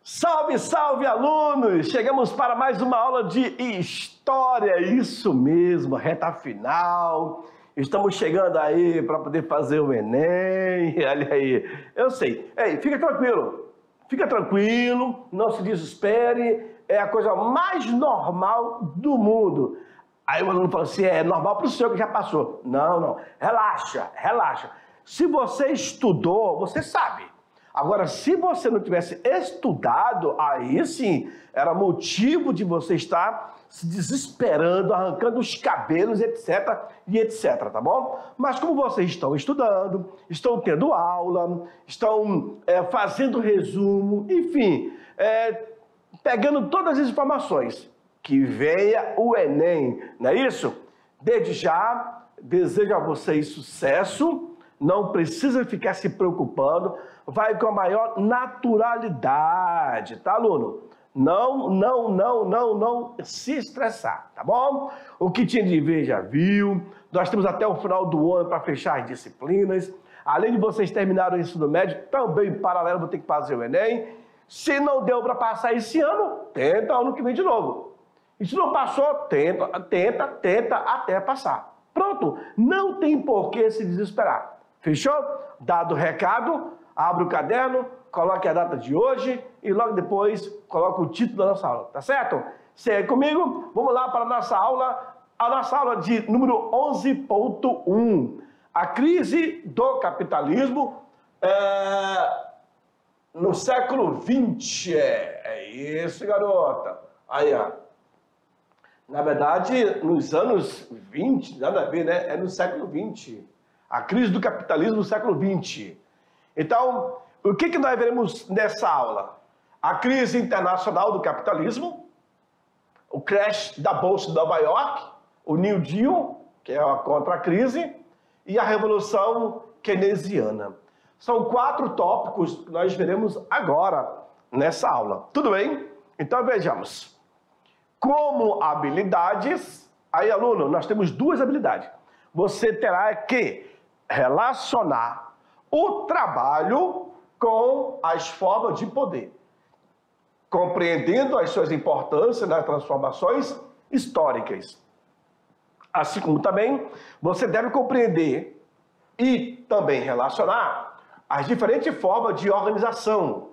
Salve, salve, alunos! Chegamos para mais uma aula de História, isso mesmo, reta final. Estamos chegando aí para poder fazer o Enem, olha aí. Eu sei, ei, fica tranquilo, não se desespere, é a coisa mais normal do mundo. Aí o aluno falou assim, é normal para o senhor que já passou. Não, relaxa. Se você estudou, você sabe. Agora, se você não tivesse estudado, aí sim, era motivo de você estar se desesperando, arrancando os cabelos, etc, tá bom? Mas como vocês estão estudando, estão tendo aula, estão fazendo resumo, enfim, pegando todas as informações, que venha o Enem, não é isso? Desde já, desejo a vocês sucesso. Não precisa ficar se preocupando, vai com a maior naturalidade, tá, aluno? Não se estressar, tá bom? O que tinha de ver já viu, nós temos até o final do ano para fechar as disciplinas. Além de vocês terminarem o ensino médio, também em paralelo vou ter que fazer o Enem. Se não deu para passar esse ano, tenta ano que vem de novo. E se não passou, tenta até passar. Pronto, não tem por que se desesperar. Fechou? Dado o recado, abre o caderno, coloque a data de hoje e logo depois coloque o título da nossa aula, tá certo? Segue comigo, vamos lá para a nossa aula de número 11.1. A crise do capitalismo no século XX. É isso, garota. Aí, ó. Na verdade, nos anos 20, nada a ver, né? É no século 20. A crise do capitalismo no século XX. Então, o que nós veremos nessa aula? A crise internacional do capitalismo, o crash da Bolsa de Nova York, o New Deal, que é a contra-crise, e a Revolução Keynesiana. São 4 tópicos que nós veremos agora nessa aula. Tudo bem? Então, vejamos. Como habilidades, aí, aluno, nós temos 2 habilidades. Você terá que relacionar o trabalho com as formas de poder, compreendendo as suas importâncias nas transformações históricas. Assim como também você deve compreender e também relacionar as diferentes formas de organização,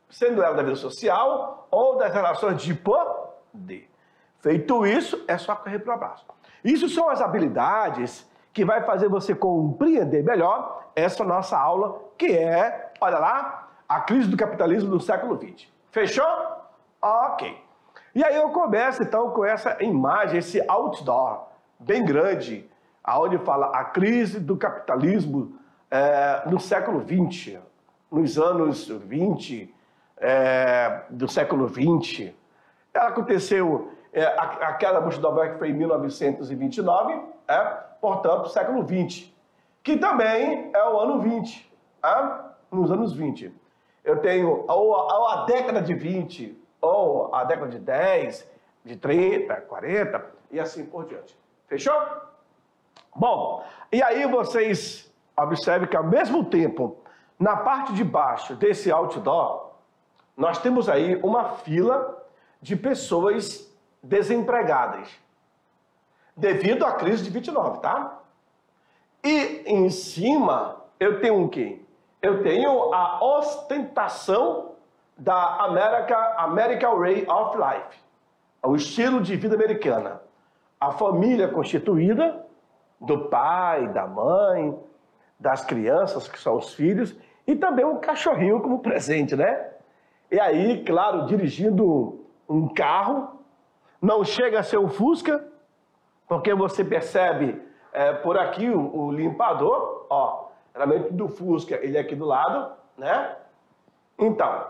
sendo ela da vida social ou das relações de poder. Feito isso, é só correr para o abraço. Isso são as habilidades que vai fazer você compreender melhor essa nossa aula, que é, olha lá, a crise do capitalismo do século XX. Fechou? Ok. E aí eu começo, então, com essa imagem, esse outdoor bem grande, onde fala a crise do capitalismo no século XX, nos anos 20 do século XX. Ela aconteceu, a queda da Bolsa de Nova York foi em 1929, portanto, século XX, que também é o ano 20, nos anos 20. Eu tenho ou a década de 20, ou a década de 10, de 30, 40, e assim por diante. Fechou? Bom, e aí vocês observem que ao mesmo tempo, na parte de baixo desse outdoor, nós temos aí uma fila de pessoas desempregadas, devido à crise de 29, tá? E em cima, eu tenho o quê? Eu tenho a ostentação da American Way of Life, o estilo de vida americana. A família constituída do pai, da mãe, das crianças, que são os filhos, e também um cachorrinho como presente, né? E aí, claro, dirigindo um carro, não chega a ser um Fusca, porque você percebe por aqui o limpador, ó, geralmente do Fusca, ele é aqui do lado, né? Então,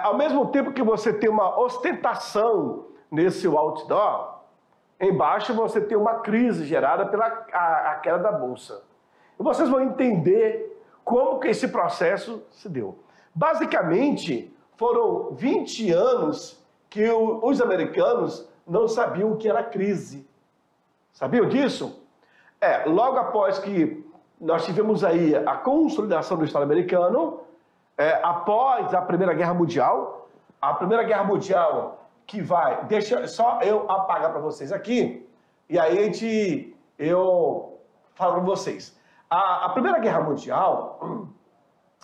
ao mesmo tempo que você tem uma ostentação nesse outdoor, embaixo você tem uma crise gerada pela a queda da Bolsa. E vocês vão entender como que esse processo se deu. Basicamente, foram 20 anos que os americanos não sabiam o que era crise. Sabiam disso? Logo após que nós tivemos aí a consolidação do Estado americano, após a Primeira Guerra Mundial, que vai... Deixa só eu apagar para vocês aqui, e aí eu falo para vocês. A Primeira Guerra Mundial,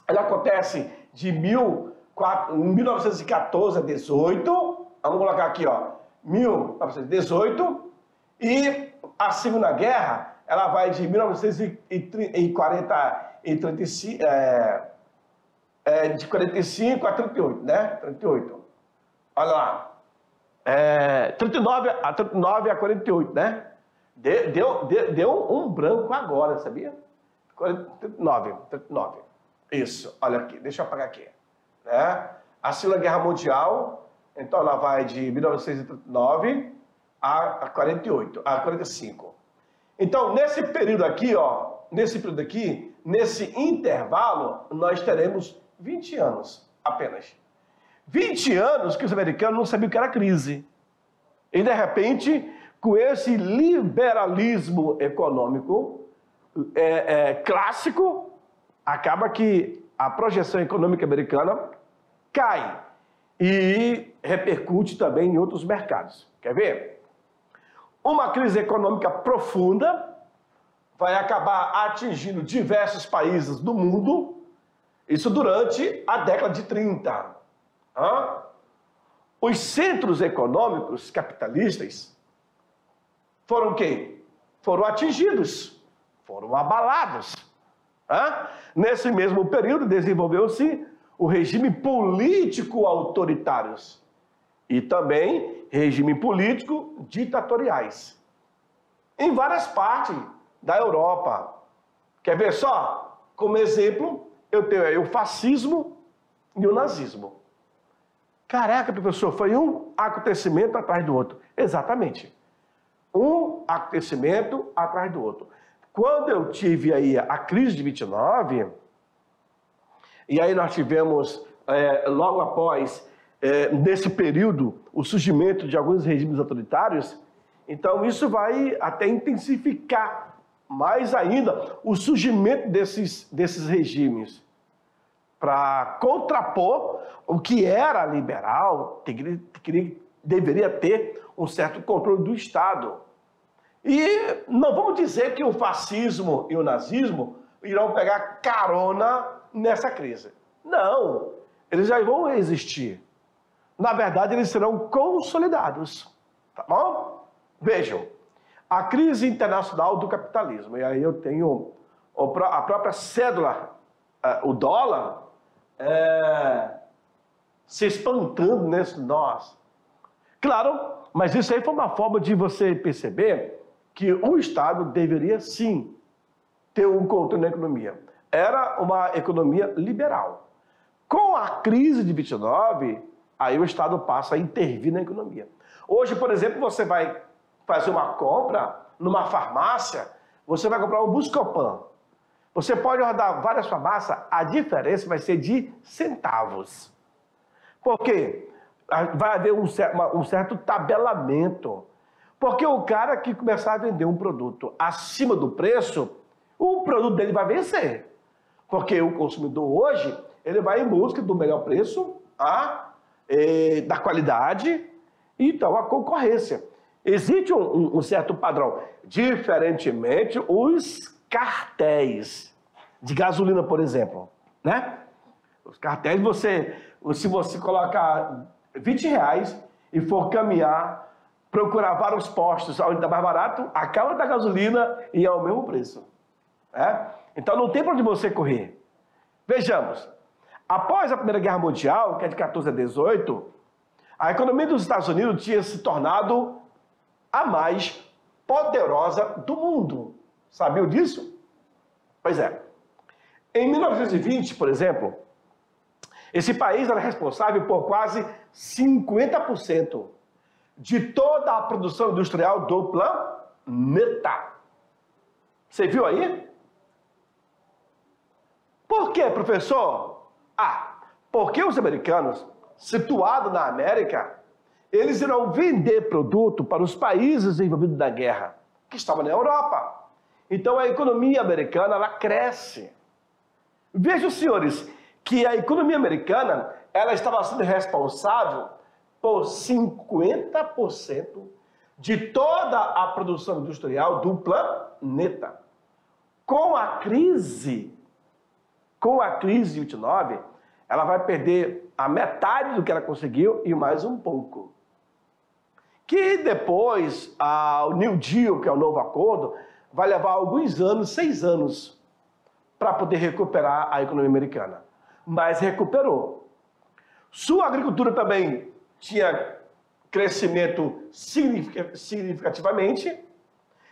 ela acontece de 1914 a 18, vamos colocar aqui, ó, 1918, e a Segunda Guerra, ela vai de 1945, de 45 a 38, né? 38. Olha lá. 39 a 48, né? Deu um branco agora, sabia? 39. Isso, olha aqui, deixa eu apagar aqui. Né? A Segunda Guerra Mundial, então ela vai de 1939 a 48, a 45. Então, nesse período aqui, nesse intervalo, nós teremos 20 anos apenas. 20 anos que os americanos não sabiam o que era crise. E, de repente, com esse liberalismo econômico clássico, acaba que a projeção econômica americana cai e repercute também em outros mercados. Quer ver? Uma crise econômica profunda vai acabar atingindo diversos países do mundo, isso durante a década de 30. Os centros econômicos capitalistas foram o quê? Foram atingidos, foram abalados. Nesse mesmo período desenvolveu-se o regime político autoritários e também regime político ditatoriais em várias partes da Europa. Quer ver só? Como exemplo, eu tenho aí o fascismo e o nazismo. Caraca, professor, foi um acontecimento atrás do outro. Exatamente. Um acontecimento atrás do outro. Quando eu tive aí a crise de 29, e aí nós tivemos, logo após, nesse período, o surgimento de alguns regimes autoritários, então isso vai até intensificar mais ainda o surgimento desses regimes, para contrapor o que era liberal, deveria ter um certo controle do Estado. E não vamos dizer que o fascismo e o nazismo irão pegar carona nessa crise. Não, eles já vão existir. Na verdade, eles serão consolidados. Tá bom? Vejam, a crise internacional do capitalismo. E aí eu tenho a própria cédula, o dólar, se espantando nesse nós. Claro, mas isso aí foi uma forma de você perceber que o Estado deveria sim ter um controle na economia. Era uma economia liberal. Com a crise de 29, aí o Estado passa a intervir na economia. Hoje, por exemplo, você vai fazer uma compra numa farmácia, você vai comprar um Buscopan. Você pode rodar várias farmácias, a diferença vai ser de centavos. Por quê? Vai haver um certo tabelamento. Porque o cara que começar a vender um produto acima do preço, o produto dele vai vencer. Porque o consumidor hoje, ele vai em busca do melhor preço, da qualidade, e então a concorrência. Existe um certo padrão. Diferentemente, os cartéis de gasolina, por exemplo, né? Os cartéis, se você colocar R$20 e for caminhar, procurar vários postos onde está mais barato, acaba da gasolina e é o mesmo preço. Então não tem para onde você correr. Vejamos, após a Primeira Guerra Mundial, que é de 14 a 18, a economia dos Estados Unidos tinha se tornado a mais poderosa do mundo. Sabiam disso? Pois é. Em 1920, por exemplo, esse país era responsável por quase 50% de toda a produção industrial do planeta. Você viu aí? Por quê, professor? Porque os americanos, situados na América, eles irão vender produto para os países envolvidos na guerra, que estavam na Europa. Então a economia americana, ela cresce. Vejam, senhores, que a economia americana ela estava sendo responsável por 50% de toda a produção industrial do planeta. Com a crise de 29, ela vai perder a metade do que ela conseguiu e mais um pouco. Que depois, o New Deal, que é o novo acordo, vai levar alguns anos, 6 anos, para poder recuperar a economia americana. Mas recuperou. Sua agricultura também tinha crescimento significativamente,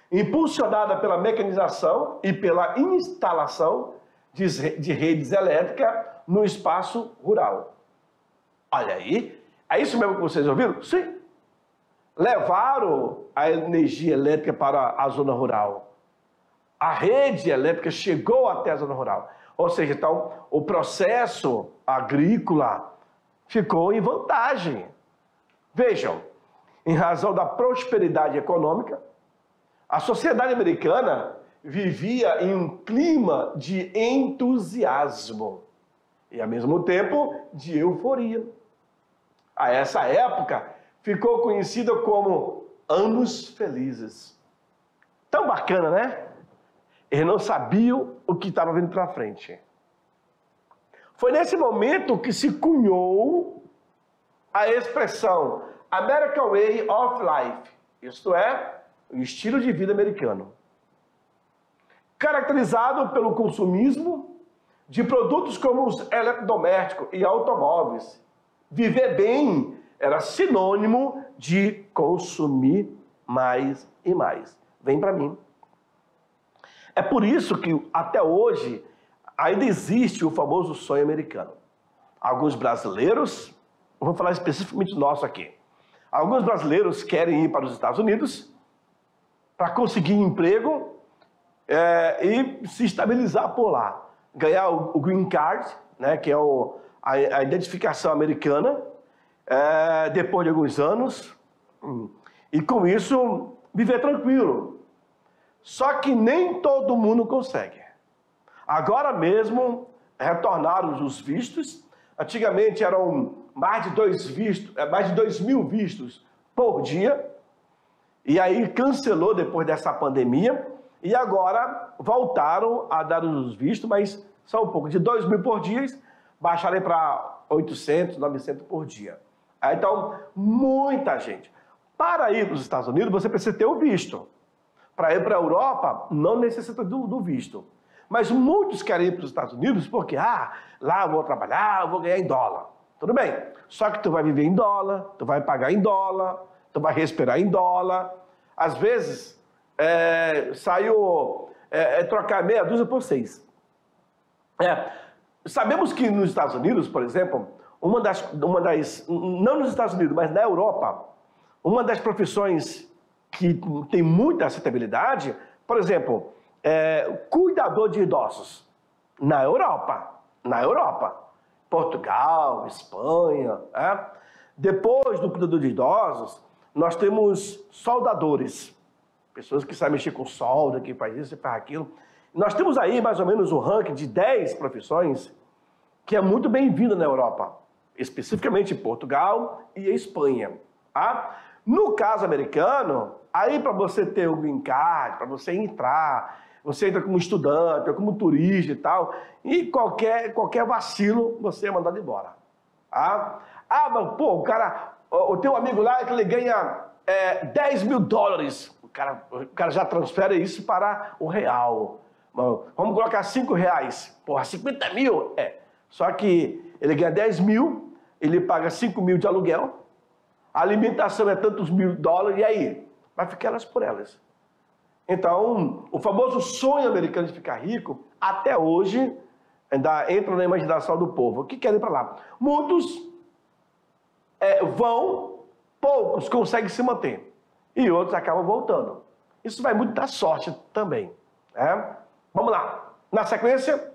impulsionada pela mecanização e pela instalação de redes elétricas no espaço rural. Olha aí, é isso mesmo que vocês ouviram? Sim. Levaram a energia elétrica para a zona rural. A rede elétrica chegou até a zona rural. Ou seja, então, o processo agrícola ficou em vantagem. Vejam, em razão da prosperidade econômica, a sociedade americana vivia em um clima de entusiasmo e, ao mesmo tempo, de euforia. A essa época, ficou conhecida como Anos Felizes. Tão bacana, né? Eles não sabiam o que estava vindo para frente. Foi nesse momento que se cunhou a expressão American Way of Life, isto é, o estilo de vida americano, caracterizado pelo consumismo de produtos como os eletrodomésticos e automóveis. Viver bem era sinônimo de consumir mais e mais. Vem para mim. É por isso que até hoje ainda existe o famoso sonho americano. Alguns brasileiros, vou falar especificamente nosso aqui, alguns brasileiros querem ir para os Estados Unidos para conseguir emprego e se estabilizar por lá. Ganhar o Green Card, né, que é a identificação americana, depois de alguns anos, e com isso viver tranquilo. Só que nem todo mundo consegue. Agora mesmo retornaram os vistos. Antigamente eram mais de 2.000 vistos por dia. E aí cancelou depois dessa pandemia. E agora voltaram a dar os vistos, mas são um pouco de 2.000 por dia, baixarem para 800, 900 por dia. Então, muita gente. Para ir para os Estados Unidos, você precisa ter o visto. Para ir para a Europa, não necessita do visto. Mas muitos querem ir para os Estados Unidos porque, lá eu vou trabalhar, eu vou ganhar em dólar. Tudo bem, só que tu vai viver em dólar, tu vai pagar em dólar, tu vai respirar em dólar. Às vezes, saiu trocar meia dúzia por 6. Sabemos que nos Estados Unidos, por exemplo, uma das, não nos Estados Unidos, mas na Europa, uma das profissões que tem muita aceitabilidade, por exemplo, cuidador de idosos, na Europa, Portugal, Espanha. Depois do cuidador de idosos, nós temos soldadores, pessoas que sabem mexer com solda, que faz isso e faz aquilo. Nós temos aí mais ou menos um ranking de 10 profissões que é muito bem-vindo na Europa, especificamente em Portugal e Espanha. No caso americano, aí para você ter o Green Card, para você entrar, você entra como estudante, como turista e tal, e qualquer vacilo você é mandado embora. Mas pô, o teu amigo lá é que ele ganha $10.000, o cara já transfere isso para o real. Vamos colocar R$5, porra, 50 mil? Só que ele ganha 10 mil, ele paga 5 mil de aluguel, a alimentação é tantos $1.000, e aí? Vai ficar elas por elas. Então, o famoso sonho americano de ficar rico, até hoje, ainda entra na imaginação do povo. Que querem ir para lá? Muitos vão, poucos conseguem se manter, e outros acabam voltando. Isso vai muito da sorte também. Vamos lá. Na sequência,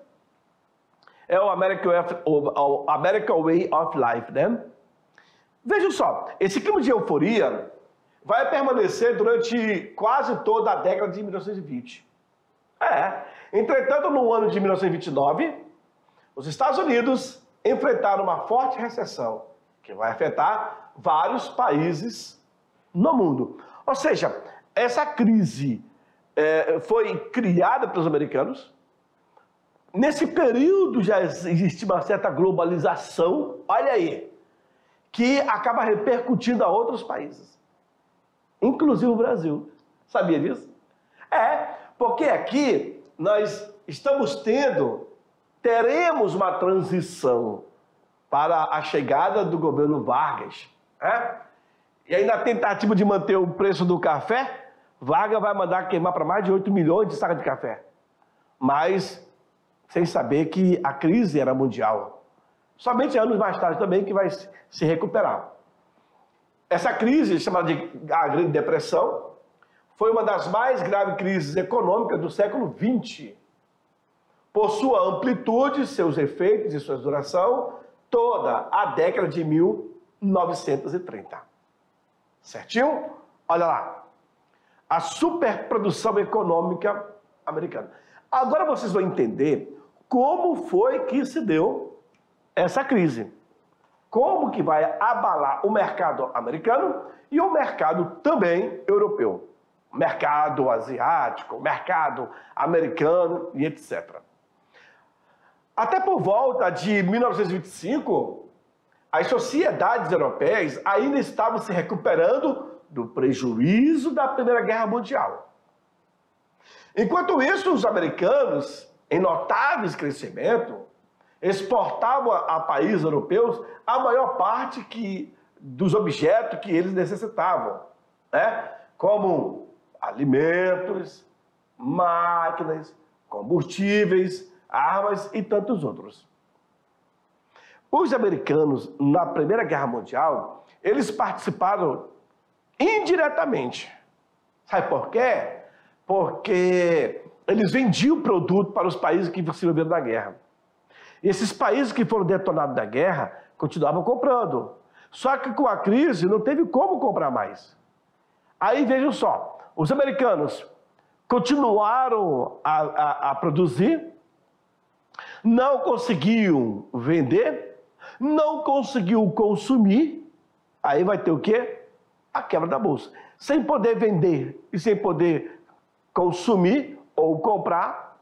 é o American Way of Life, né? Vejam só, esse clima de euforia vai permanecer durante quase toda a década de 1920. Entretanto, no ano de 1929, os Estados Unidos enfrentaram uma forte recessão que vai afetar vários países no mundo. Ou seja, essa crise foi criada pelos americanos. Nesse período já existe uma certa globalização, olha aí, que acaba repercutindo a outros países, inclusive o Brasil. Sabia disso? Porque aqui nós teremos uma transição para a chegada do governo Vargas. E aí, na tentativa de manter o preço do café, Vargas vai mandar queimar para mais de 8 milhões de sacas de café. Mas sem saber que a crise era mundial. Somente anos mais tarde também que vai se recuperar. Essa crise, chamada de a Grande Depressão, foi uma das mais graves crises econômicas do século XX. Por sua amplitude, seus efeitos e sua duração, toda a década de 1930. Certinho? Olha lá. A superprodução econômica americana. Agora vocês vão entender como foi que se deu essa crise. Como que vai abalar o mercado americano e o mercado também europeu. O mercado asiático, o mercado americano e etc. Até por volta de 1925, as sociedades europeias ainda estavam se recuperando do prejuízo da Primeira Guerra Mundial. Enquanto isso, os americanos, em notáveis crescimento, exportavam a países europeus a maior parte dos objetos que eles necessitavam, como alimentos, máquinas, combustíveis, armas e tantos outros. Os americanos, na Primeira Guerra Mundial, eles participaram indiretamente. Sabe por quê? Porque eles vendiam produto para os países que se envolveram na guerra. E esses países que foram detonados da guerra continuavam comprando. Só que com a crise não teve como comprar mais. Aí vejam só, os americanos continuaram a produzir, não conseguiam vender, não conseguiam consumir, aí vai ter o quê? A quebra da bolsa. Sem poder vender e sem poder consumir ou comprar,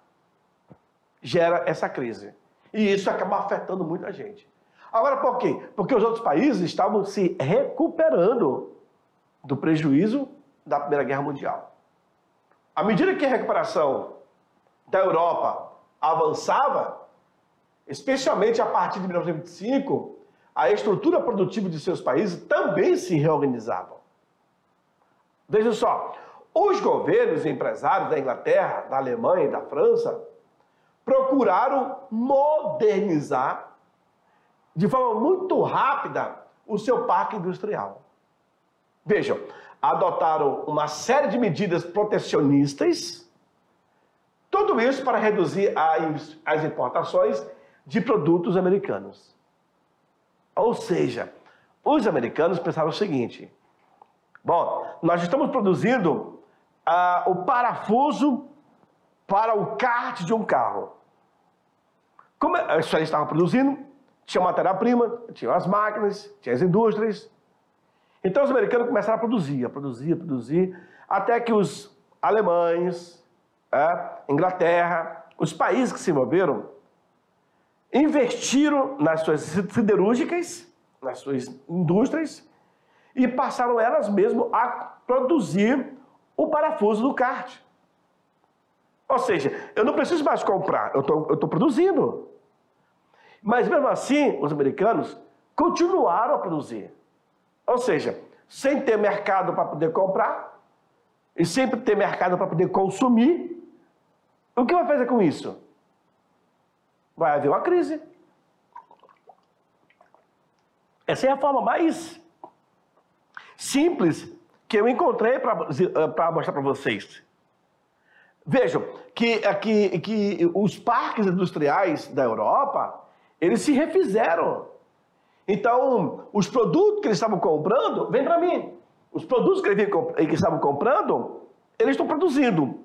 gera essa crise. E isso acaba afetando muita gente. Agora, por quê? Porque os outros países estavam se recuperando do prejuízo da Primeira Guerra Mundial. À medida que a recuperação da Europa avançava, especialmente a partir de 1925, a estrutura produtiva de seus países também se reorganizava. Veja só, os governos e empresários da Inglaterra, da Alemanha e da França procuraram modernizar de forma muito rápida o seu parque industrial. Vejam, adotaram uma série de medidas protecionistas, tudo isso para reduzir as importações de produtos americanos. Ou seja, os americanos pensaram o seguinte: bom, nós estamos produzindo o parafuso para o kart de um carro. Como isso aí estava produzindo, tinha matéria-prima, tinha as máquinas, tinha as indústrias. Então os americanos começaram a produzir, até que os alemães, Inglaterra, os países que se envolveram, investiram nas suas siderúrgicas, nas suas indústrias, e passaram elas mesmas a produzir o parafuso do kart. Ou seja, eu não preciso mais comprar, eu estou produzindo. Mas mesmo assim, os americanos continuaram a produzir. Ou seja, sem ter mercado para poder comprar, e sempre ter mercado para poder consumir, o que vai fazer com isso? Vai haver uma crise. Essa é a forma mais simples que eu encontrei para mostrar para vocês. Vejam que os parques industriais da Europa, eles se refizeram. Então, os produtos que eles estavam comprando, vem para mim. Os produtos que eles estavam comprando, eles estão produzindo.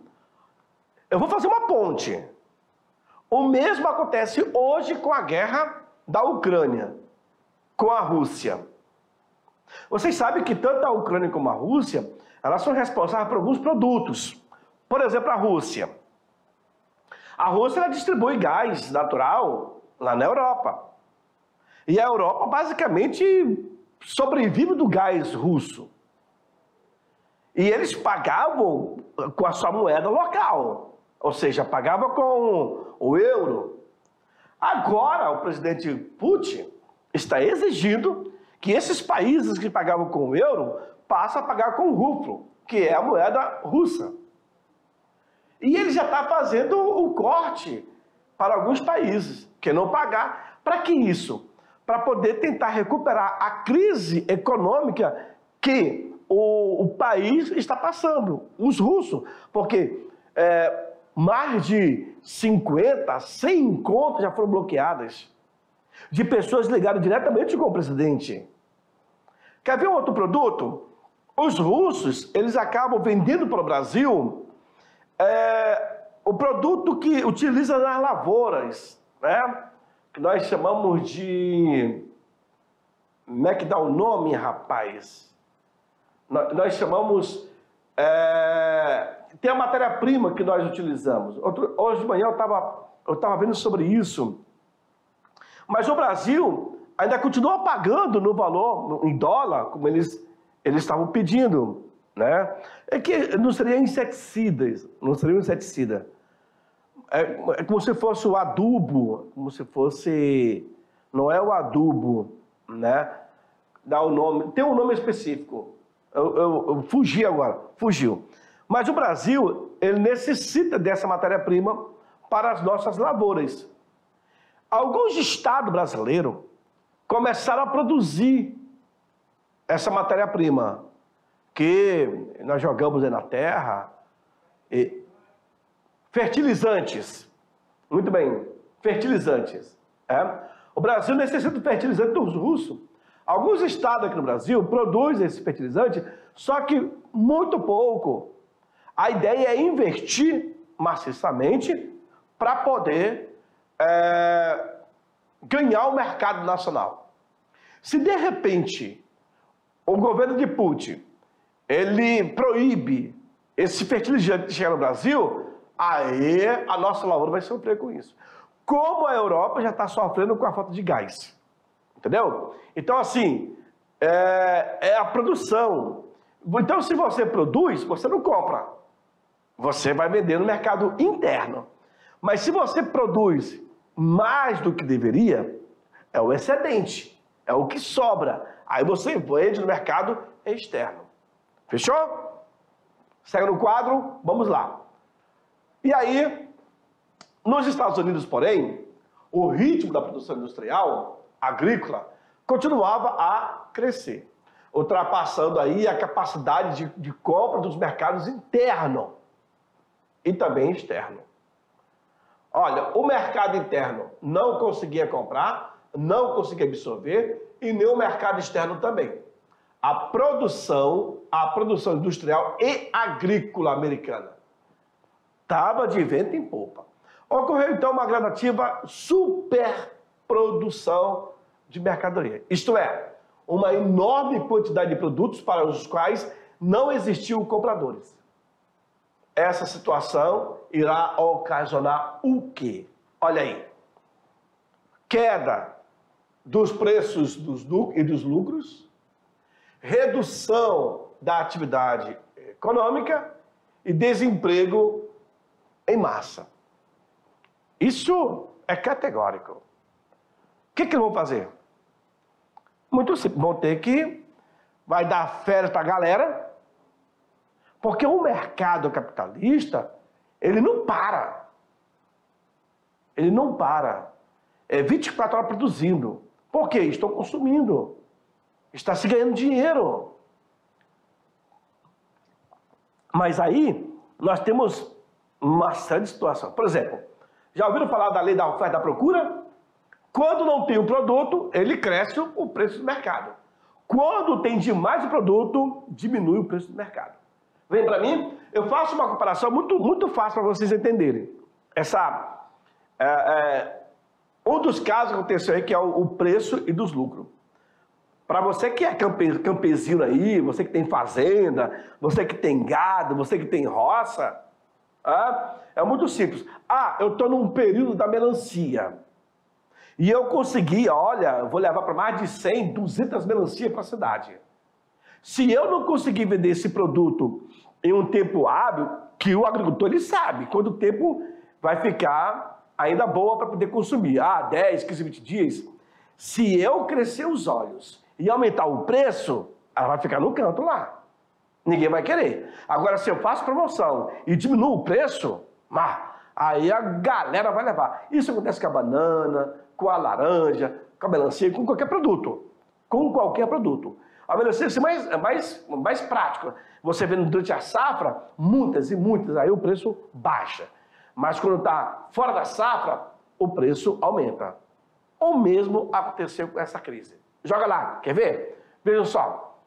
Eu vou fazer uma ponte. O mesmo acontece hoje com a guerra da Ucrânia, com a Rússia. Vocês sabem que tanto a Ucrânia como a Rússia, elas são responsáveis por alguns produtos. Por exemplo, a Rússia. A Rússia ela distribui gás natural lá na Europa. E a Europa basicamente sobrevive do gás russo. E eles pagavam com a sua moeda local, ou seja, pagavam com o euro. Agora o presidente Putin está exigindo que esses países que pagavam com o euro passem a pagar com o rublo, que é a moeda russa. E ele já está fazendo o corte para alguns países que não pagar. Para que isso? Para poder tentar recuperar a crise econômica que o país está passando, os russos, porque mais de 50, 100 contas já foram bloqueadas, de pessoas ligadas diretamente com o presidente. Quer ver um outro produto? Os russos, eles acabam vendendo para o Brasil o produto que utiliza nas lavouras, né? Que nós chamamos de... Como é que dá o nome, rapaz? Nós chamamos... Tem a matéria-prima que nós utilizamos. Hoje de manhã eu estava vendo sobre isso. Mas o Brasil ainda continua pagando no valor, em dólar, como eles estavam pedindo, né? É que não seria inseticidas, não seria um inseticida. É como se fosse o adubo, como se fosse... Não é o adubo, né? Dá o nome, tem um nome específico. Eu fugi agora, fugiu. Mas o Brasil, ele necessita dessa matéria-prima para as nossas lavouras. Alguns estados brasileiros começaram a produzir essa matéria-prima que nós jogamos aí na terra. Fertilizantes. Muito bem, fertilizantes. O Brasil necessita de fertilizante dos russos. Alguns estados aqui no Brasil produzem esse fertilizante, só que muito pouco. A ideia é investir maciçamente para poder ganhar o mercado nacional. Se de repente o governo de Putin ele proíbe esse fertilizante de chegar no Brasil, aí a nossa lavoura vai sofrer com isso. Como a Europa já está sofrendo com a falta de gás. Entendeu? Então, assim, é a produção. Então, se você produz, você não compra. Você vai vender no mercado interno. Mas se você produz mais do que deveria, é o excedente, é o que sobra. Aí você vende no mercado externo. Fechou? Segue no quadro, vamos lá. E aí, nos Estados Unidos, porém, o ritmo da produção industrial, agrícola, continuava a crescer, ultrapassando aí a capacidade de compra dos mercados interno e também externo. Olha, o mercado interno não conseguia comprar, não conseguia absorver e nem o mercado externo também. A produção industrial e agrícola americana estava de vento em popa. Ocorreu então uma gradativa superprodução de mercadoria. Isto é, uma enorme quantidade de produtos para os quais não existiam compradores. Essa situação irá ocasionar o quê? Olha aí. Queda dos preços e dos lucros, redução da atividade econômica e desemprego em massa. Isso é categórico. O que eles vão fazer? Muito simples. Vão ter que... Vai dar férias para a galera, porque o mercado capitalista, ele não para. Ele não para. É 24 horas produzindo. Por quê? Estão consumindo. Está se ganhando dinheiro. Mas aí, nós temos uma série de situações. Por exemplo, já ouviram falar da lei da oferta e da procura? Quando não tem o produto, ele cresce o preço do mercado. Quando tem demais o produto, diminui o preço do mercado. Vem para mim, eu faço uma comparação muito fácil para vocês entenderem. Um dos casos que aconteceu aí que é o preço e dos lucros. Para você que é campesino aí, você que tem fazenda, você que tem gado, você que tem roça, é muito simples. Eu estou num período da melancia. E eu consegui, olha, vou levar para mais de 100, 200 melancias para a cidade. Se eu não conseguir vender esse produto em um tempo hábil, que o agricultor ele sabe quando o tempo vai ficar ainda boa para poder consumir. 10, 15, 20 dias. Se eu crescer os olhos e aumentar o preço, ela vai ficar no canto lá. Ninguém vai querer. Agora, se eu faço promoção e diminuo o preço, aí a galera vai levar. Isso acontece com a banana, com a laranja, com a melancia, com qualquer produto. Com qualquer produto. A melancia é mais prática. Você vendo durante a safra, muitas e muitas, aí o preço baixa. Mas quando está fora da safra, o preço aumenta. O mesmo aconteceu com essa crise. Joga lá, quer ver? Vejam só.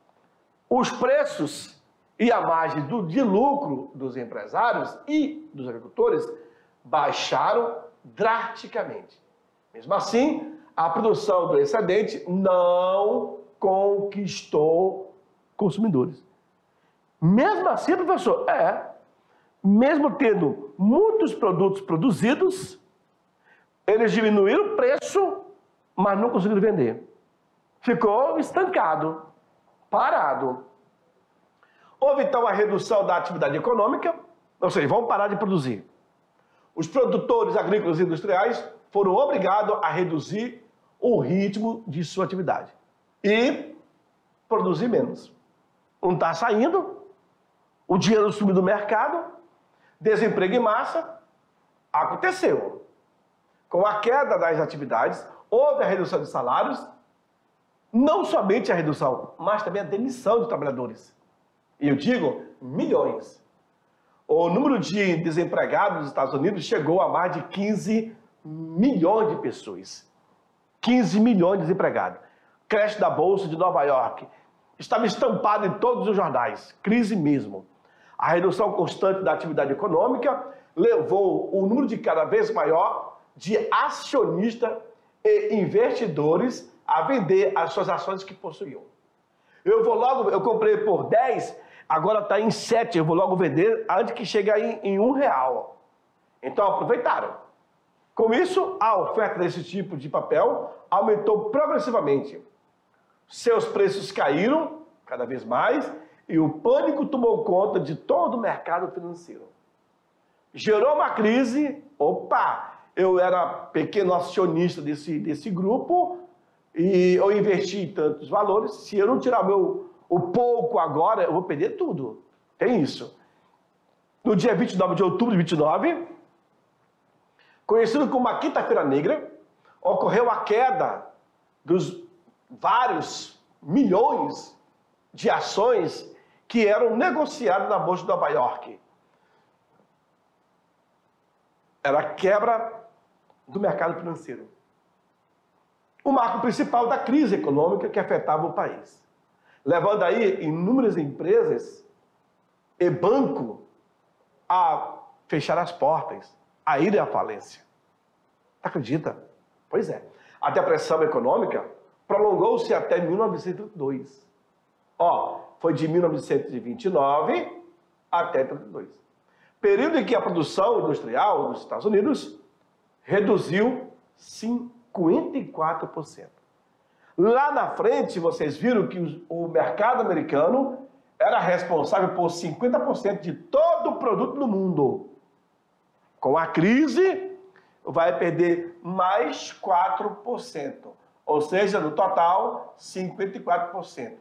Os preços e a margem de lucro dos empresários e dos agricultores baixaram drasticamente. Mesmo assim, a produção do excedente não conquistou consumidores. Mesmo assim, professor, mesmo tendo muitos produtos produzidos, eles diminuíram o preço, mas não conseguiram vender. Ficou estancado, parado. Houve então a redução da atividade econômica, ou seja, vão parar de produzir. Os produtores agrícolas e industriais foram obrigados a reduzir o ritmo de sua atividade e produzir menos. Não está saindo, o dinheiro sumiu do mercado, desemprego em massa, aconteceu. Com a queda das atividades, houve a redução de salários, não somente a redução, mas também a demissão de trabalhadores. E eu digo milhões. O número de desempregados nos Estados Unidos chegou a mais de 15 milhões de pessoas. 15 milhões de desempregados. Creche da Bolsa de Nova York. Estava estampado em todos os jornais. Crise mesmo. A redução constante da atividade econômica levou o número de cada vez maior de acionistas e investidores a vender as suas ações que possuíam. Eu comprei por 10, agora está em 7, eu vou logo vender antes que chegue em R$1. Então aproveitaram. Com isso, a oferta desse tipo de papel aumentou progressivamente. Seus preços caíram cada vez mais e o pânico tomou conta de todo o mercado financeiro. Gerou uma crise, eu era pequeno acionista desse grupo e eu investi em tantos valores, se eu não tirar o pouco agora, eu vou perder tudo. Tem isso. No dia 29 de outubro de 29, conhecido como a Quinta-feira Negra, ocorreu a queda dos vários milhões de ações que eram negociadas na Bolsa de Nova York. Era a quebra do mercado financeiro. O marco principal da crise econômica que afetava o país, levando aí inúmeras empresas e banco a fechar as portas, a ir à falência. Acredita? Pois é. A depressão econômica prolongou-se até 1932. Foi de 1929 até 32. Período em que a produção industrial dos Estados Unidos reduziu 54%. Lá na frente, vocês viram que o mercado americano era responsável por 50% de todo o produto do mundo. Com a crise, vai perder mais 4%. Ou seja, no total, 54%.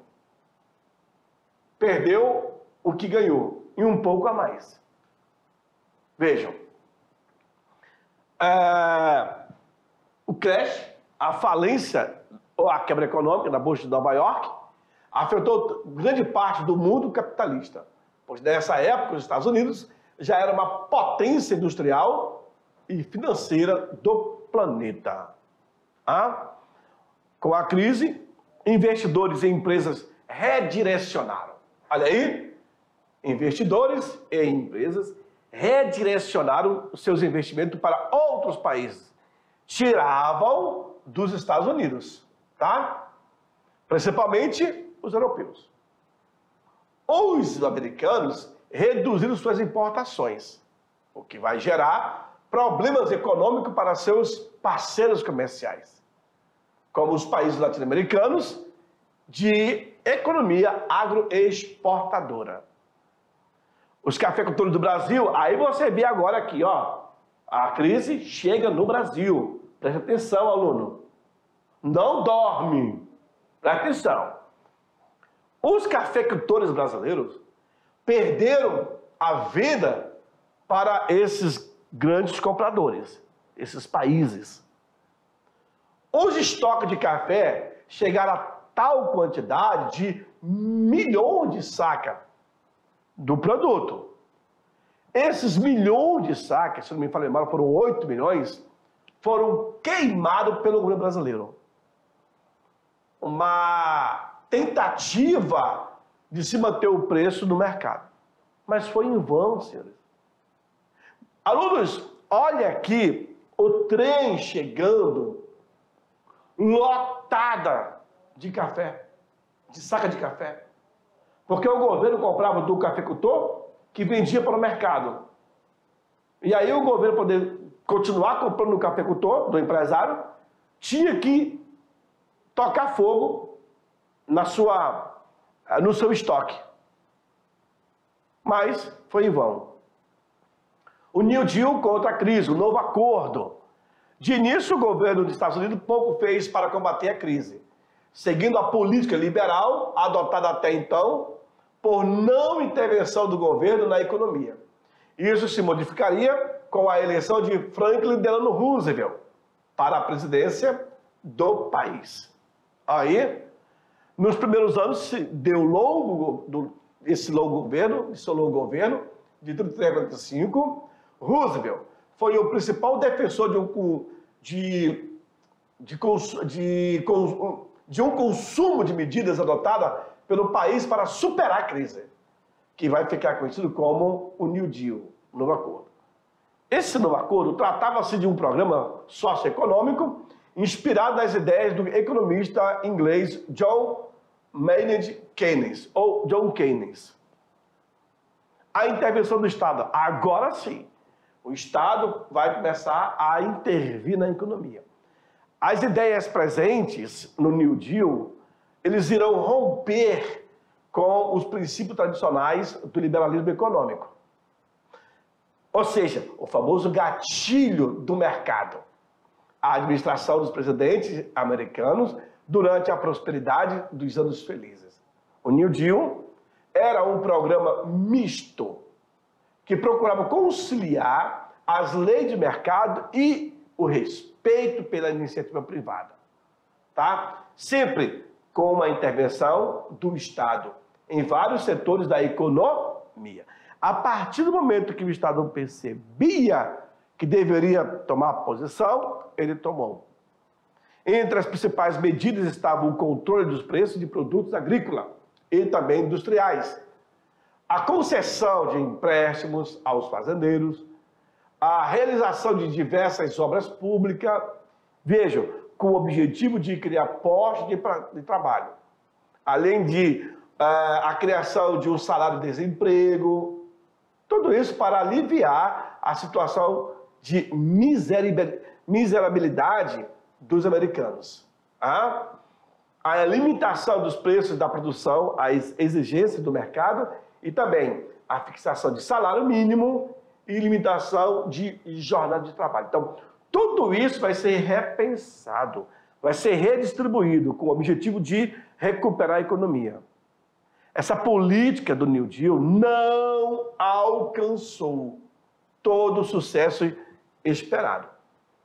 Perdeu o que ganhou, e um pouco a mais. Vejam. O crash, a falência, ou a quebra econômica da Bolsa de Nova York, afetou grande parte do mundo capitalista. Pois nessa época, os Estados Unidos já era uma potência industrial e financeira do planeta. Com a crise, investidores e empresas redirecionaram. Olha aí, investidores e empresas redirecionaram os seus investimentos para outros países. Tiravam dos Estados Unidos, tá? Principalmente os europeus. Os americanos reduziram suas importações, o que vai gerar problemas econômicos para seus parceiros comerciais, como os países latino-americanos de economia agroexportadora. Os cafeicultores do Brasil, aí você vê agora aqui, ó, a crise chega no Brasil. Presta atenção, aluno. Não dorme. Presta atenção. Os cafeicultores brasileiros perderam a venda para esses grandes compradores, esses países. Os estoques de café chegaram a tal quantidade de milhões de sacas do produto. Esses milhões de sacas, se não me falei mal, foram 8 milhões, foram queimados pelo governo brasileiro. Uma tentativa de se manter o preço no mercado. Mas foi em vão, senhores. Alunos, olha aqui o trem chegando lotada de café, de saca de café. Porque o governo comprava do cafeicultor que vendia para o mercado. E aí o governo, para poder continuar comprando do cafeicultor, do empresário, tinha que tocar fogo no seu estoque. Mas foi em vão. O New Deal contra a crise, o novo acordo. De início, o governo dos Estados Unidos pouco fez para combater a crise, seguindo a política liberal adotada até então, por não intervenção do governo na economia. Isso se modificaria com a eleição de Franklin Delano Roosevelt para a presidência do país. Aí, nos primeiros anos, se deu esse longo governo, de 33 a 45, Roosevelt foi o principal defensor de um consumo de medidas adotadas pelo país para superar a crise, que vai ficar conhecido como o New Deal, o novo acordo. Esse novo acordo tratava-se de um programa socioeconômico inspirado nas ideias do economista inglês John Maynard Keynes, ou John Keynes. A intervenção do Estado, agora sim, o Estado vai começar a intervir na economia. As ideias presentes no New Deal, eles irão romper com os princípios tradicionais do liberalismo econômico. Ou seja, o famoso gatilho do mercado. A administração dos presidentes americanos durante a prosperidade dos anos felizes. O New Deal era um programa misto que procurava conciliar as leis de mercado e o respeito pela iniciativa privada, tá? Sempre com uma intervenção do Estado em vários setores da economia. A partir do momento que o Estado percebia que deveria tomar posição, ele tomou. Entre as principais medidas estavam o controle dos preços de produtos agrícolas e também industriais, a concessão de empréstimos aos fazendeiros, a realização de diversas obras públicas, vejam, com o objetivo de criar postos de trabalho, além de a criação de um salário de desemprego, tudo isso para aliviar a situação de miserabilidade dos americanos. A limitação dos preços da produção, as exigências do mercado e também a fixação de salário mínimo e limitação de jornada de trabalho. Então, tudo isso vai ser repensado, vai ser redistribuído com o objetivo de recuperar a economia. Essa política do New Deal não alcançou todo o sucesso esperado.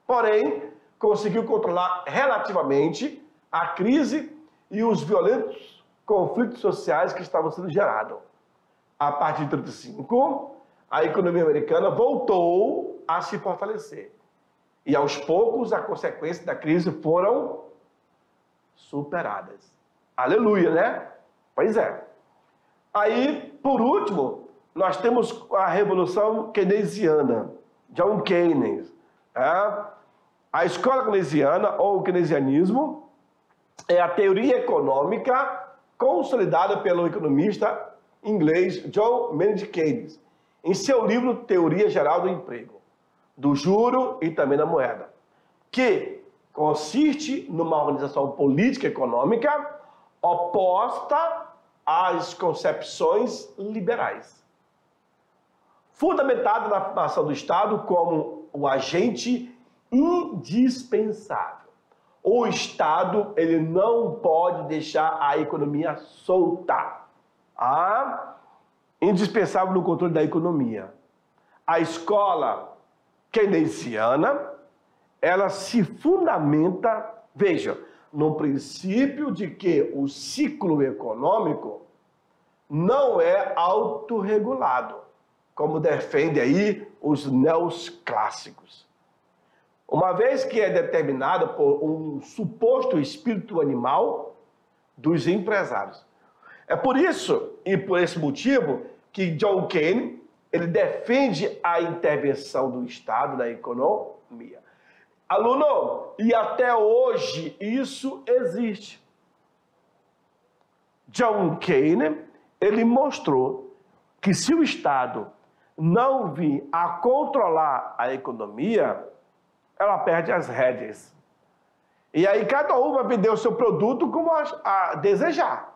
Porém, conseguiu controlar relativamente a crise e os violentos conflitos sociais que estavam sendo gerados. A partir de 1935, a economia americana voltou a se fortalecer. E aos poucos, as consequências da crise foram superadas. Aleluia, né? Pois é. Aí, por último, nós temos a Revolução Keynesiana, John Keynes. A escola keynesiana, ou o keynesianismo, é a teoria econômica consolidada pelo economista inglês John Maynard Keynes, em seu livro Teoria Geral do Emprego, do juro e também da moeda, que consiste numa organização política e econômica oposta às concepções liberais, fundamentada na formação do Estado como o agente indispensável. O Estado, ele não pode deixar a economia solta. Indispensável no controle da economia. A escola keynesiana, ela se fundamenta, veja, no princípio de que o ciclo econômico não é autorregulado, como defende aí os neoclássicos. Uma vez que é determinado por um suposto espírito animal dos empresários. É por isso e por esse motivo que John Keynes ele defende a intervenção do Estado na economia. Aluno, e até hoje isso existe. John Keynes ele mostrou que se o Estado não vir a controlar a economia, ela perde as rédeas. E aí cada um vai vender o seu produto como a desejar.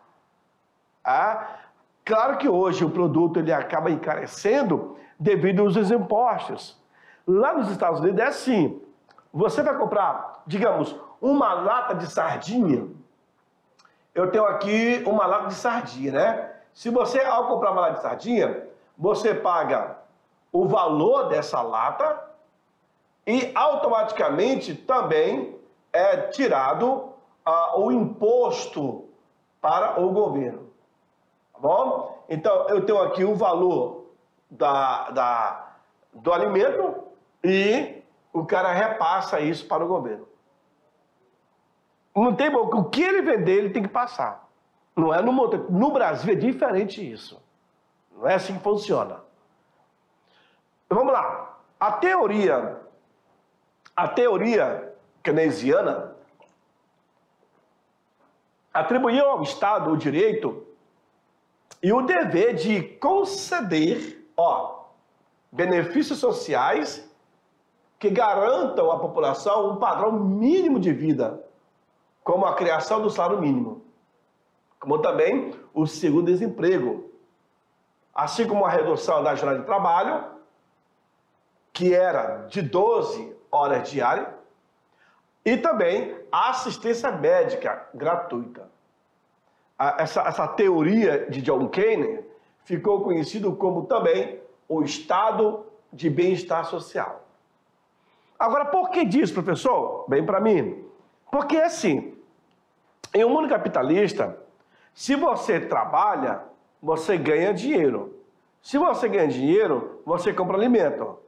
Claro que hoje o produto ele acaba encarecendo devido aos impostos. Lá nos Estados Unidos é assim. Você vai comprar, digamos, uma lata de sardinha. Eu tenho aqui uma lata de sardinha, né? Se você, ao comprar uma lata de sardinha, você paga o valor dessa lata e automaticamente também é tirado o imposto para o governo. Tá bom? Então, eu tenho aqui o valor do alimento e o cara repassa isso para o governo. Não tem o que ele vender, ele tem que passar. Não é no Brasil é diferente isso. Não é assim que funciona. Vamos lá. A teoria keynesiana atribuiu ao Estado o direito e o dever de conceder, benefícios sociais que garantam à população um padrão mínimo de vida, como a criação do salário mínimo, como também o seguro-desemprego, assim como a redução da jornada de trabalho, que era de 12 horas diárias, e também a assistência médica gratuita. Essa teoria de John Keynes ficou conhecido como também o estado de bem-estar social. Agora, por que disso, professor? Bem para mim. Porque, assim, em um mundo capitalista, se você trabalha, você ganha dinheiro. Se você ganha dinheiro, você compra alimento.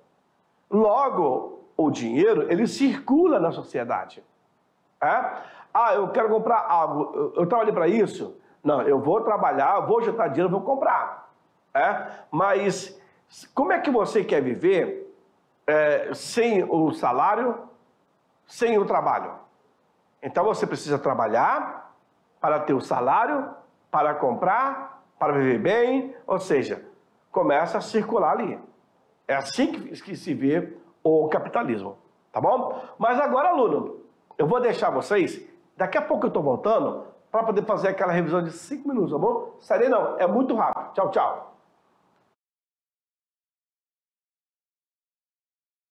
Logo, o dinheiro, ele circula na sociedade. Eu quero comprar algo, eu trabalhei para isso? Não, eu vou trabalhar, vou juntar dinheiro, vou comprar. Mas como é que você quer viver sem o salário, sem o trabalho? Então você precisa trabalhar para ter o salário, para comprar, para viver bem, ou seja, começa a circular ali. É assim que se vê o capitalismo, tá bom? Mas agora, aluno, eu vou deixar vocês, daqui a pouco eu estou voltando, para poder fazer aquela revisão de 5 minutos, tá bom? Sarei não, é muito rápido. Tchau, tchau.